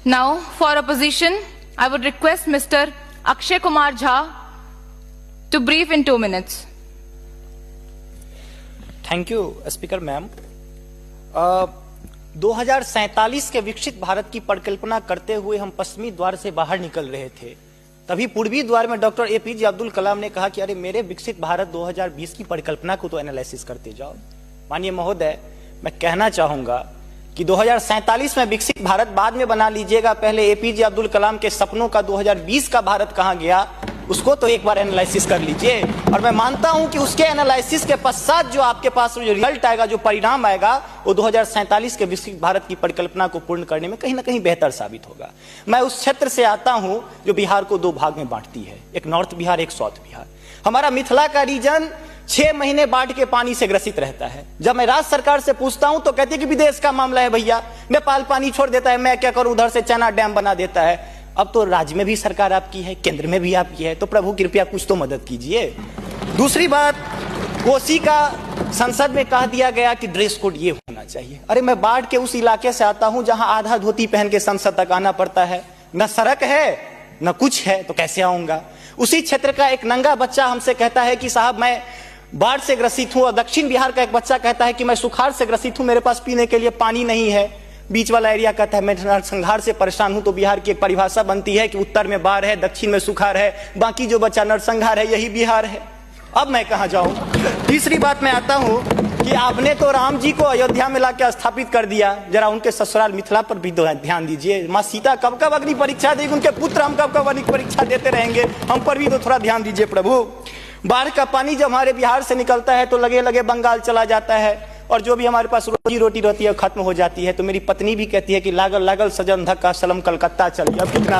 Now, for opposition, I would request Mr. Akshay Kumar Jha to brief in 2 minutes. Thank you speaker ma'am. 2047 के विकसित भारत की परिकल्पना करते हुए हम पश्चिमी द्वार से बाहर निकल रहे थे, तभी पूर्वी द्वार में डॉक्टर एपीजे अब्दुल कलाम ने कहा कि अरे मेरे विकसित भारत 2020 की परिकल्पना को तो एनालिसिस करते जाओ। माननीय महोदय, मैं कहना चाहूंगा कि 2047 में विकसित भारत बाद में बना लीजिएगा, पहले एपीजे अब्दुल कलाम के सपनों का 2020 का भारत कहां गया उसको तो एक बार एनालिसिस कर लीजिए। और मैं मानता हूं कि उसके एनालिसिस के पश्चात जो आपके पास जो रिजल्ट आएगा, जो परिणाम आएगा, वो 2047 के विकसित भारत की परिकल्पना को पूर्ण करने में कहीं ना कहीं बेहतर साबित होगा। मैं उस क्षेत्र से आता हूं जो बिहार को 2 भाग में बांटती है, एक नॉर्थ बिहार, एक साउथ बिहार। हमारा मिथिला का रीजन 6 महीने बाढ़ के पानी से ग्रसित रहता है। जब मैं राज्य सरकार से पूछता हूं तो कहती है कि विदेश का मामला है भैया, नेपाल पानी छोड़ देता है, मैं क्या करूं, उधर से चना डैम बना देता है। अब तो राज्य में भी सरकार आपकी है, केंद्र में भी आपकी है, तो प्रभु कृपया कुछ तो मदद कीजिए। दूसरी बात, कोसी का संसद में कह दिया गया कि ड्रेस कोड ये होना चाहिए। अरे मैं बाढ़ के उस इलाके से आता हूं जहां आधा धोती पहन के संसद तक आना पड़ता है, न सड़क है न कुछ है, तो कैसे आऊंगा। उसी क्षेत्र का एक नंगा बच्चा हमसे कहता है कि साहब मैं बाढ़ से ग्रसित हूं, और दक्षिण बिहार का एक बच्चा कहता है कि मैं सुखाड़ से ग्रसित हूं, मेरे पास पीने के लिए पानी नहीं है। बीच वाला एरिया कहता है मैं नरसंहार से परेशान हूं। तो बिहार की एक परिभाषा बनती है कि उत्तर में बाढ़ है, दक्षिण में सुखाड़ है, बाकी जो बचा नरसंहार है, यही बिहार है। अब मैं कहां जाऊं। तीसरी बात मैं आता हूं कि आपने तो राम जी को अयोध्या में लाकर स्थापित कर दिया, जरा उनके ससुराल मिथिला पर भी ध्यान दीजिए। माँ सीता कब कब अग्नि परीक्षा देगी, उनके पुत्र हम कब कब अग्नि परीक्षा देते रहेंगे, हम पर भी तो थोड़ा ध्यान दीजिए प्रभु। बाढ़ का पानी जब हमारे बिहार से निकलता है तो लगे लगे बंगाल चला जाता है, और जो भी हमारे पास रोजी रोटी रहती है खत्म हो जाती है। तो मेरी पत्नी भी कहती है कि लागल लागल सजन धक्का सलम कलकत्ता चलिए। अब कितना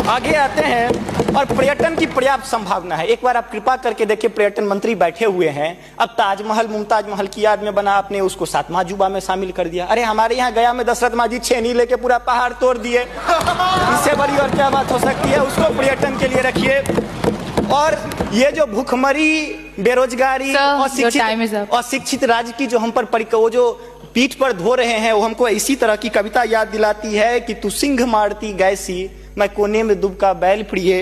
आगे आते हैं, और पर्यटन की पर्याप्त संभावना है। एक बार आप कृपा करके देखिए, पर्यटन मंत्री बैठे हुए हैं, अब ताजमहल मुमताज महल की याद में बना, आपने उसको 7वां अजूबा में शामिल कर दिया। अरे हमारे यहाँ गया में दशरथ मांझी छेनी लेके पूरा पहाड़ तोड़ दिए, इससे बड़ी और क्या बात हो सकती है। उसको पर्यटन के लिए रखिए। और ये जो भूखमरी, बेरोजगारी, अशिक्षित राज्य की जो हम पर वो जो पीठ पर धो रहे हैं, वो हमको इसी तरह की कविता याद दिलाती है कि तू सिंह मारती गैसी, मैं कोने में दुबका बैल प्रिय,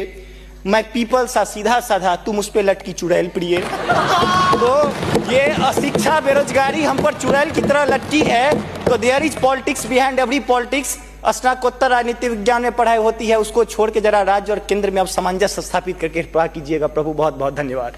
मैं पीपल सा सीधा साधा, तुम उस पे लटकी चुड़ैल प्रिय। तो ये अशिक्षा, बेरोजगारी हम पर चुड़ैल की तरह लटकी है। तो there is politics behind every politics. स्नातकोत्तर राजनीति विज्ञान में पढ़ाई होती है, उसको छोड़ के जरा राज्य और केंद्र में अब सामंजस्य स्थापित करके कृपा कीजिएगा प्रभु। बहुत बहुत धन्यवाद।